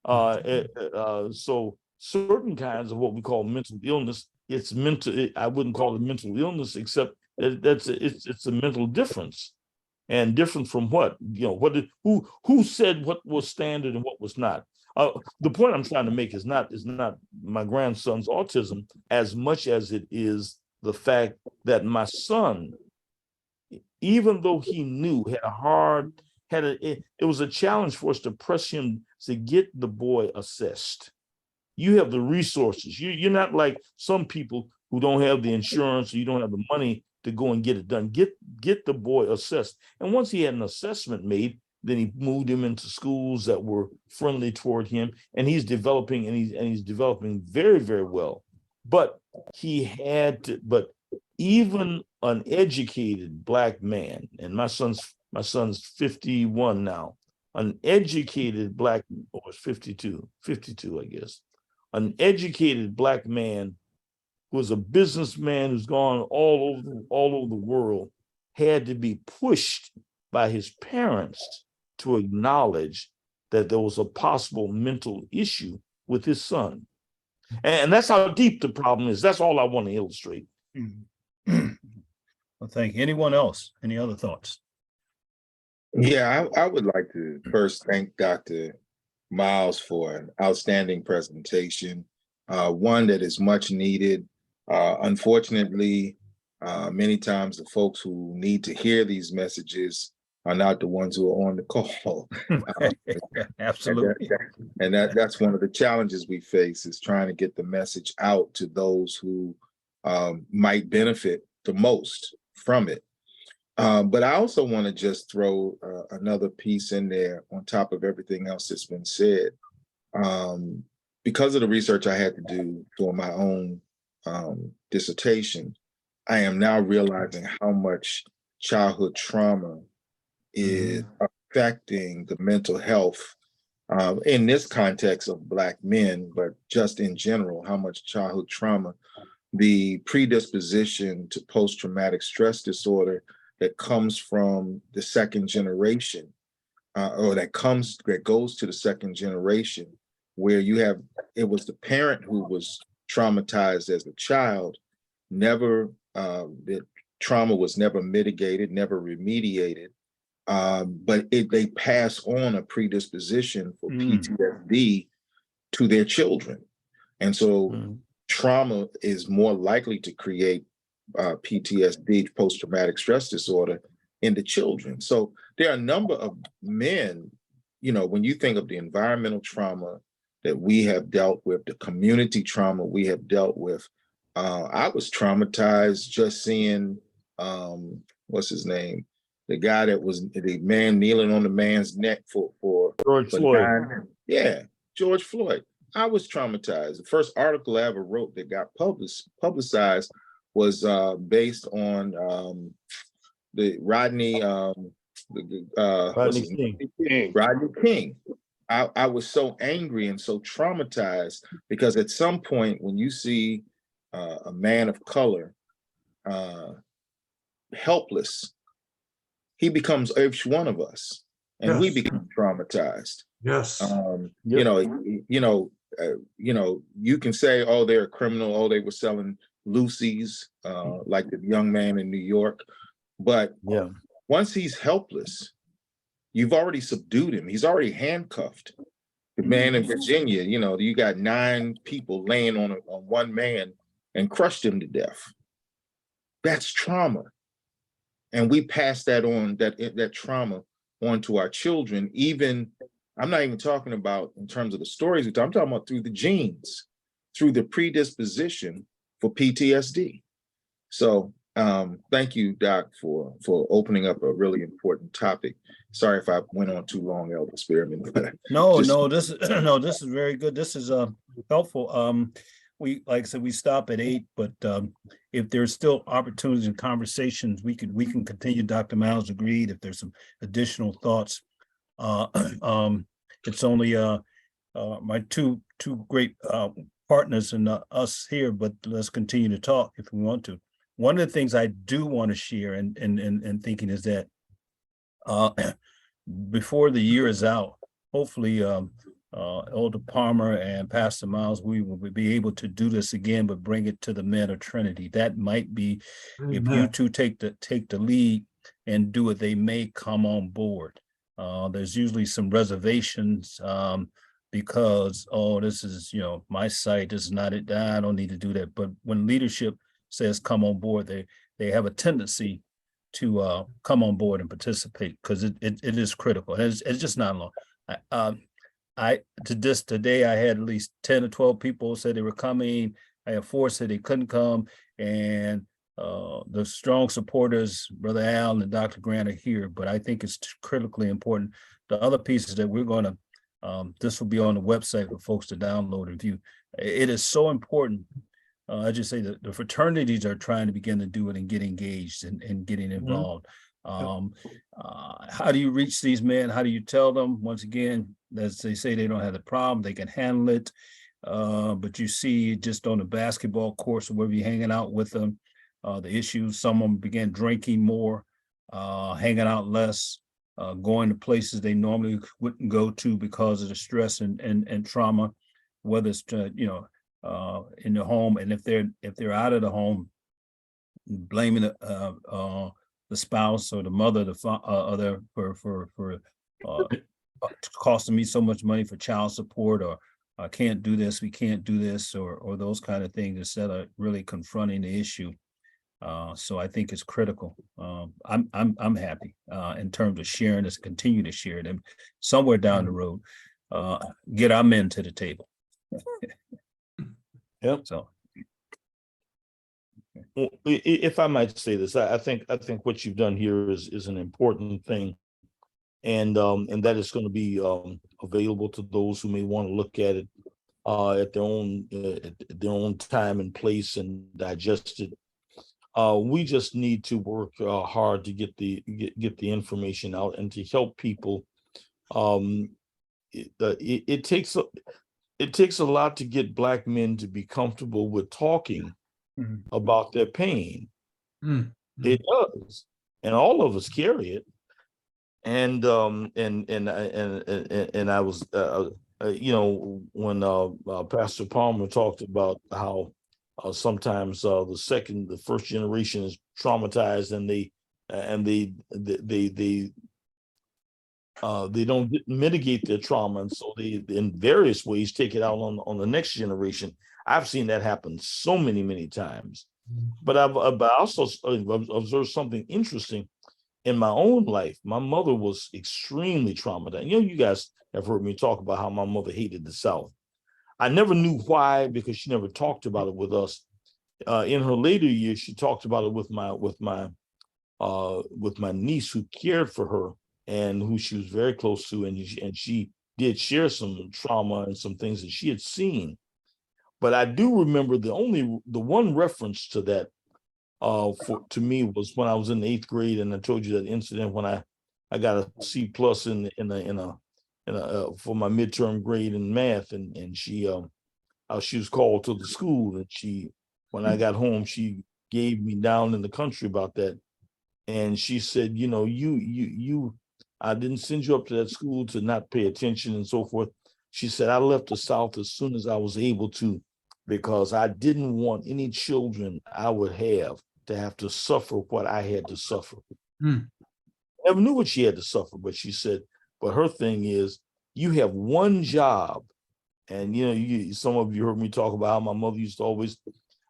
B: So certain kinds of what we call mental illness, it's mental. I wouldn't call it mental illness, except it's a mental difference, and different from what who said what was standard and what was not. The point I'm trying to make is not my grandson's autism as much as it is the fact that my son, even though he knew, it was a challenge for us to press him to get the boy assessed. You have the resources. You're not like some people who don't have the insurance, or you don't have the money to go and get it done. Get the boy assessed. And once he had an assessment made, then he moved him into schools that were friendly toward him, and he's developing, and he's developing very, very well. But even an educated Black man, and my son's 51 now, an educated Black, or 52, I guess, an educated Black man who was a businessman who's gone all over the world, had to be pushed by his parents to acknowledge that there was a possible mental issue with his son. And that's how deep the problem is. That's all I want to illustrate.
A: Well, thank you. Anyone else? Any other thoughts?
D: Yeah, I would like to first thank Dr. Miles for an outstanding presentation, one that is much needed Unfortunately, many times the folks who need to hear these messages are not the ones who are on the call.
A: Absolutely.
D: That's one of the challenges we face, is trying to get the message out to those who might benefit the most from it. But I also want to just throw another piece in there on top of everything else that's been said. Because of the research I had to do for my own dissertation, I am now realizing how much childhood trauma is affecting the mental health in this context of Black men, but just in general, how much childhood trauma, the predisposition to post-traumatic stress disorder that comes from the second generation, or that goes to the second generation, where it was the parent who was traumatized as a child, the trauma was never mitigated, never remediated, but they pass on a predisposition for PTSD to their children. And so trauma is more likely to create PTSD, post-traumatic stress disorder, in the children. So there are a number of men, when you think of the environmental trauma that we have dealt with, the community trauma we have dealt with, I was traumatized just seeing, what's his name? The guy that was the man kneeling on the man's neck for
B: George Floyd.
D: Yeah, George Floyd. I was traumatized. The first article I ever wrote that got publicized was based on the Rodney King. I was so angry and so traumatized because at some point when you see a man of color helpless, he becomes each one of us, and we become traumatized.
C: Yes.
D: You can say, oh, they're a criminal, oh, they were selling Lucy's, like the young man in New York. But once he's helpless, you've already subdued him. He's already handcuffed. The man in Virginia, you got 9 people laying on one man and crushed him to death. That's trauma. And we pass that on, that trauma on to our children. Even, I'm not even talking about in terms of the stories, I'm talking about through the genes, through the predisposition for PTSD. So thank you, Doc, for opening up a really important topic. Sorry if I went on too long, Elder Spearman.
A: This is very good. This is helpful. Like I said, we stop at 8, but if there's still opportunities and conversations, we can continue. Dr. Miles agreed. If there's some additional thoughts, it's only my two great partners and us here, but let's continue to talk if we want to. One of the things I do want to share and thinking is that before the year is out, hopefully Elder Palmer and Pastor Miles, we will be able to do this again, but bring it to the men of Trinity. That might be, if you two take the lead and do it, they may come on board. There's usually some reservations because, this is, my site, this is not it, I don't need to do that. But when leadership says come on board, they have a tendency to come on board and participate, because it is critical. It's just not long. Today I had at least 10 or 12 people say they were coming. I had 4 said they couldn't come, and the strong supporters, Brother Al and Dr. Grant, are here. But I think it's critically important. The other piece is that we're going to, this will be on the website for folks to download and view. It is so important. I just say that the fraternities are trying to begin to do it and get engaged and getting involved. How do you reach these men? How do you tell them? Once again, as they say, they don't have the problem, they can handle it. But you see just on the basketball courts or wherever you're hanging out with them, the issues, someone began drinking more, hanging out less, going to places they normally wouldn't go to because of the stress and trauma, whether it's in the home, and if they're out of the home, blaming the spouse or the mother, the other for costing me so much money for child support, or I can't do this, we can't do this, or those kind of things instead of really confronting the issue. So I think it's critical. I'm happy in terms of sharing this, continue to share them somewhere down the road. Get our men to the table.
B: Yep.
A: So
B: Well, if I might say this, I think what you've done here is an important thing, and that is going to be available to those who may want to look at it at their own time and place and digest it. We just need to work hard to get the information out and to help people. It takes a lot to get Black men to be comfortable with talking about their pain. It does, and all of us carry it. And I was when Pastor Palmer talked about how sometimes the first generation is traumatized, and they don't mitigate their trauma, and so they in various ways take it out on the next generation. I've seen that happen so many times, but I've also observed something interesting in my own life. My mother was extremely traumatized. You guys have heard me talk about how my mother hated the South. I never knew why, because she never talked about it with us. In her later years, she talked about it with my niece who cared for her and who she was very close to, and she did share some trauma and some things that she had seen. But I do remember the one reference to that to me was when I was in the 8th grade, and I told you that incident when I got a C+ for my midterm grade in math, and she was called to the school, and when I got home, she gave me down in the country about that, and she said, I didn't send you up to that school to not pay attention and so forth. She said, I left the South as soon as I was able to, because I didn't want any children I would have to suffer what I had to suffer. Never knew what she had to suffer, but she said, but her thing is, you have one job. And some of you heard me talk about how my mother used to always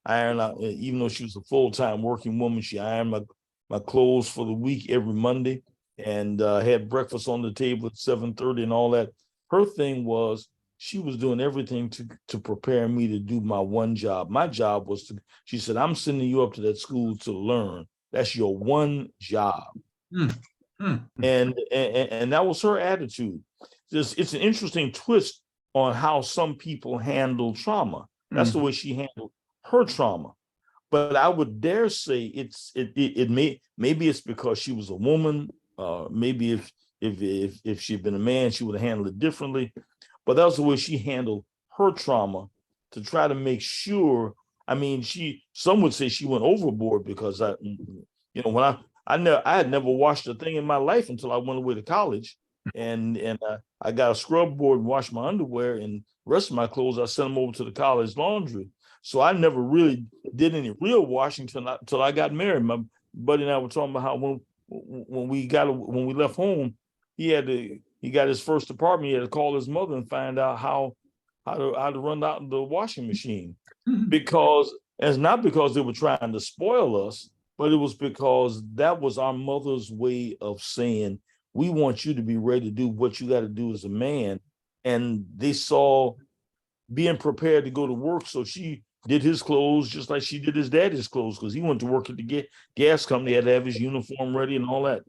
B: iron out, even though she was a full-time working woman, she ironed my clothes for the week every Monday, and had breakfast on the table at 7:30 and all that. Her thing was, she was doing everything to prepare me to do my one job. My job was she said, I'm sending you up to that school to learn. That's your one job. And that was her attitude. It's an interesting twist on how some people handle trauma. That's the way she handled her trauma. But I would dare say maybe it's because she was a woman. Maybe if she'd been a man, she would have handled it differently. But that was the way she handled her trauma, to try to make sure. I mean, some would say she went overboard, because when I had never washed a thing in my life until I went away to college, and I got a scrub board and washed my underwear, and the rest of my clothes I sent them over to the college laundry. So I never really did any real washing till I got married. My buddy and I were talking about how when we left home, he got his first apartment. He had to call his mother and find out how to run out the washing machine, because it's not because they were trying to spoil us, but it was because that was our mother's way of saying, we want you to be ready to do what you got to do as a man. And they saw being prepared to go to work, so she did his clothes just like she did his daddy's clothes, because he went to work at the gas company, had to have his uniform ready and all that.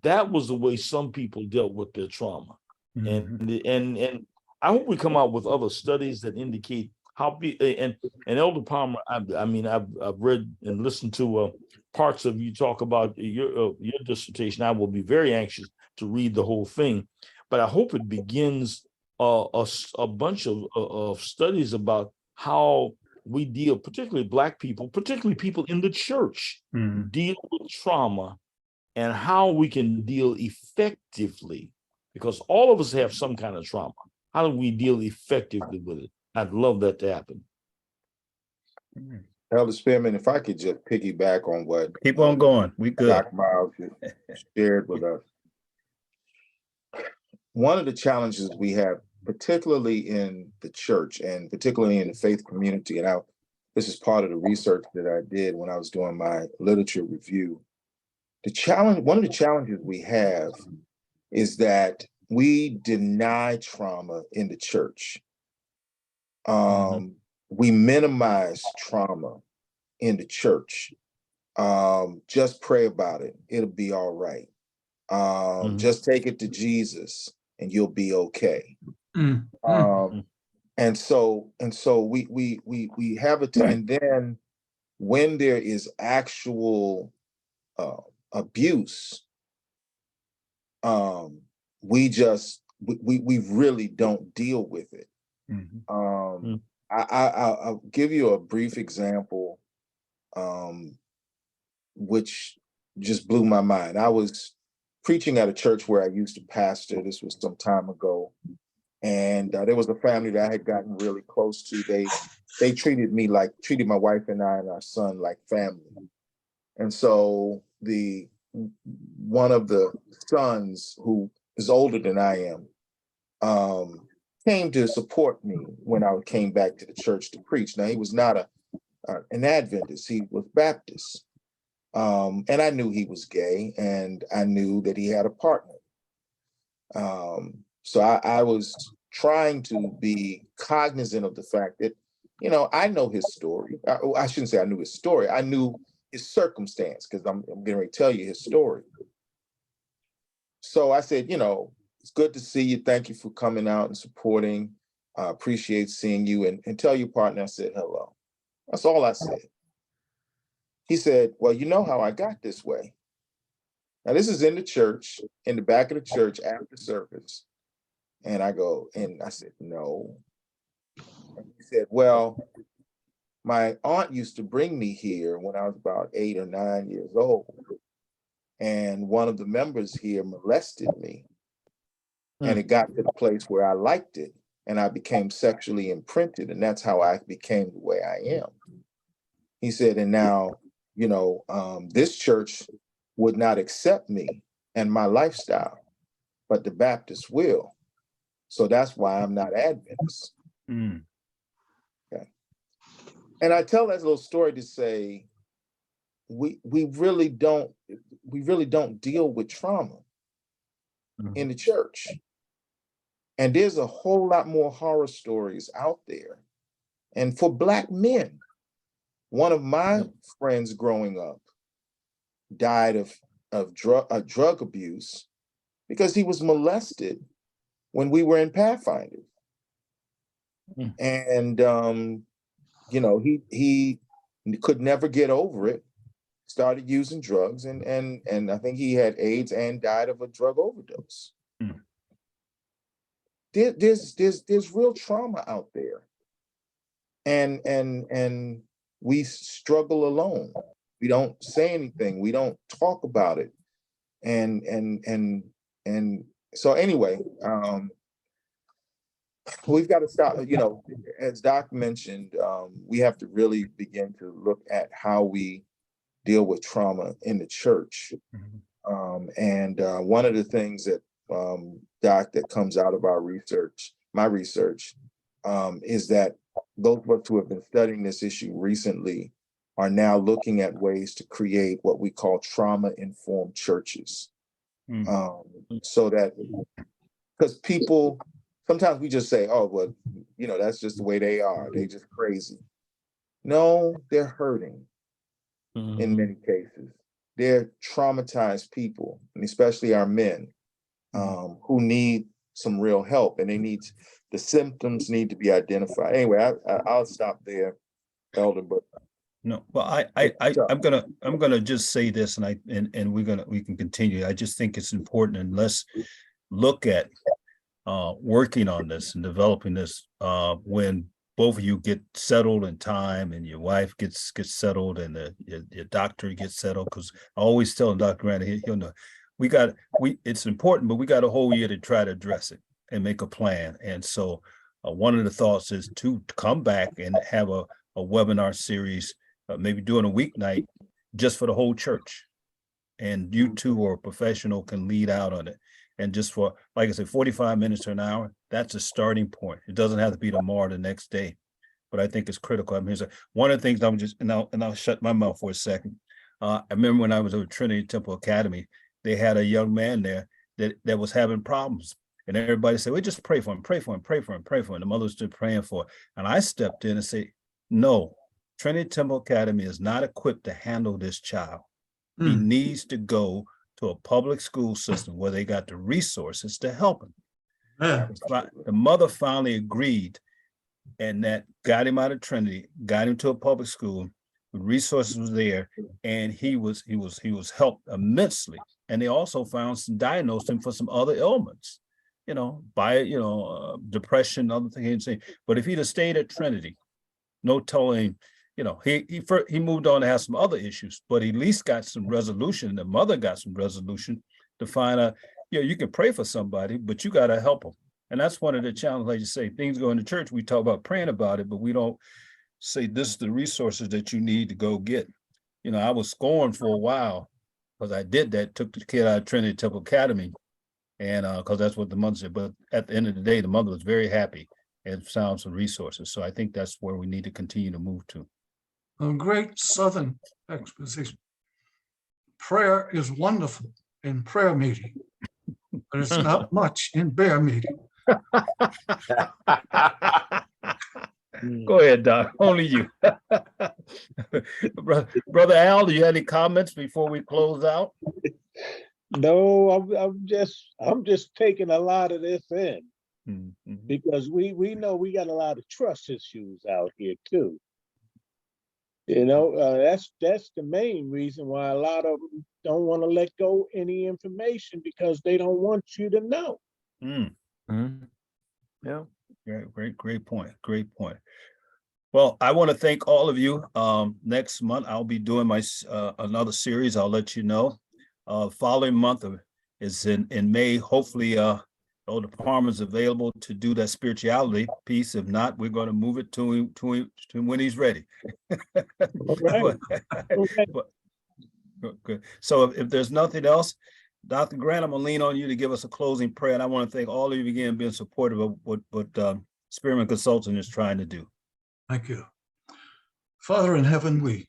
B: That was the way some people dealt with their trauma. And I hope we come out with other studies that indicate how and Elder Palmer, I've read and listened to parts of you talk about your dissertation. I will be very anxious to read the whole thing, but I hope it begins a bunch of studies about how we deal, particularly Black people, particularly people in the church, deal with trauma, and how we can deal effectively, because all of us have some kind of trauma. How do we deal effectively with it? I'd love that to happen.
D: Elder Spearman, if I could just piggyback on what
A: Keep on going. We good.
D: Dr. Miles shared with us. One of the challenges we have particularly in the church and particularly in the faith community. And this is part of the research that I did when I was doing my literature review. One of the challenges we have is that we deny trauma in the church. We minimize trauma in the church. Just pray about it. It'll be all right. Just take it to Jesus and you'll be okay. And so we have it, and then when there is actual abuse, we really don't deal with it. I'll give you a brief example, which just blew my mind. I was preaching at a church where I used to pastor. This was some time ago. And there was a family that I had gotten really close to. They treated my wife and I and our son like family. And so one of the sons, who is older than I am, came to support me when I came back to the church to preach. Now, he was not an Adventist, he was Baptist. And I knew he was gay, and I knew that he had a partner. So I was trying to be cognizant of the fact that, I know his story. I shouldn't say I knew his story. I knew his circumstance, because I'm getting ready to tell you his story. So I said, it's good to see you. Thank you for coming out and supporting. I appreciate seeing you, and tell your partner I said hello. That's all I said. He said, well, you know how I got this way. Now, this is in the church, in the back of the church after service. And I said, no. And he said, well, my aunt used to bring me here when I was about 8 or 9 years old. And one of the members here molested me. And it got to the place where I liked it. And I became sexually imprinted. And that's how I became the way I am. He said, and now, this church would not accept me and my lifestyle, but the Baptists will. So that's why I'm not Adventist. Okay. And I tell that little story to say, we really don't deal with trauma in the church. And there's a whole lot more horror stories out there. And for Black men, one of my friends growing up died of drug abuse because he was molested when we were in Pathfinder. And he could never get over it, started using drugs, and I think he had AIDS and died of a drug overdose. There's real trauma out there. And we struggle alone. We don't say anything. We don't talk about it. And so anyway, we've got to stop, as Doc mentioned, we have to really begin to look at how we deal with trauma in the church. And one of the things that, Doc, that comes out of my research, is that those of us who have been studying this issue recently are now looking at ways to create what we call trauma-informed churches. So that, because people, sometimes we just say, oh, well, that's just the way they are. They just crazy. No, they're hurting in many cases. They're traumatized people, and especially our men, who need some real help, and the symptoms need to be identified. Anyway, I'll stop there, Elder, but
A: no, well, I'm gonna just say this, and we can continue. I just think it's important, and let's look at working on this and developing this when both of you get settled in time, and your wife gets settled, and your doctor gets settled. Because I always tell Dr. Randy, he'll know, it's important, but we got a whole year to try to address it and make a plan. And so one of the thoughts is to come back and have a webinar series, maybe doing a weeknight just for the whole church. And you two or a professional can lead out on it. And just for, like I said, 45 minutes to an hour, that's a starting point. It doesn't have to be tomorrow, the next day. But I think it's critical. I mean, so one of the things I'm just, and I'll shut my mouth for a second. I remember when I was at Trinity Temple Academy, they had a young man there that was having problems. And everybody said, we just pray for him, pray for him, pray for him, pray for him. The mother stood praying for him. And I stepped in and said, no, Trinity Temple Academy is not equipped to handle this child. He needs to go to a public school system where they got the resources to help him.
C: Yeah.
A: The mother finally agreed, and that got him out of Trinity, got him to a public school. The resources was there, and he was helped immensely. And they also diagnosed him for some other ailments, depression, other things. But if he'd have stayed at Trinity, no telling, he moved on to have some other issues, but he at least got some resolution. The mother got some resolution to find out, you can pray for somebody, but you got to help them. And that's one of the challenges, like you say, things go in the church, we talk about praying about it, but we don't say this is the resources that you need to go get. I was scorned for a while because I did that, took the kid out of Trinity Temple Academy, and because that's what the mother said. But at the end of the day, the mother was very happy and found some resources. So I think that's where we need to continue to move to.
C: A great Southern exposition. Prayer is wonderful in prayer meeting, but it's not much in bear meeting.
A: Go ahead, Doc. Only you. Brother Al, do you have any comments before we close out?
E: No, I'm just taking a lot of this in
A: Mm-hmm.
E: because we know we got a lot of trust issues out here too. That's the main reason why a lot of them don't want to let go any information, because they don't want you to know.
A: Yeah, great point. Great point. Well, I want to thank all of you. Next month, I'll be doing my another series. I'll let you know. Following month is in May. Hopefully, the department's available to do that spirituality piece. If not, we're going to move it to him when he's ready.
E: Right.
A: Good. So if there's nothing else, Dr. Grant, I'm gonna lean on you to give us a closing prayer. And I want to thank all of you again being supportive of what Spearman Consulting is trying to do.
C: Thank you. Father in heaven, we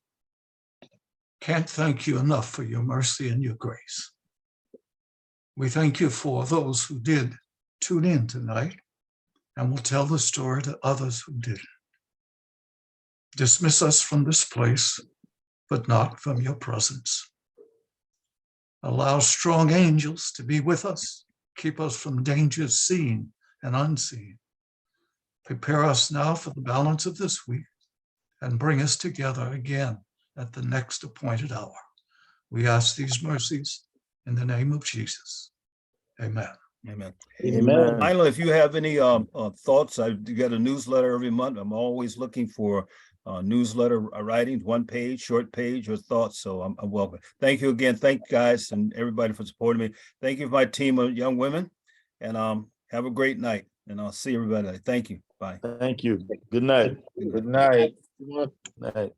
C: can't thank you enough for your mercy and your grace. We thank you for those who did tune in tonight and will tell the story to others who didn't. Dismiss us from this place, but not from your presence. Allow strong angels to be with us, keep us from dangers seen and unseen. Prepare us now for the balance of this week and bring us together again at the next appointed hour. We ask these mercies in the name of Jesus. Amen.
A: Amen.
E: Amen.
A: Finally, if you have any thoughts, I get a newsletter every month. I'm always looking for newsletter writings, one page, short page, or thoughts. So I'm welcome. Thank you again. Thank you guys and everybody for supporting me. Thank you for my team of young women, and have a great night. And I'll see everybody. Thank you. Bye.
B: Thank you. Good night.
D: Good night.
E: Good
B: Night.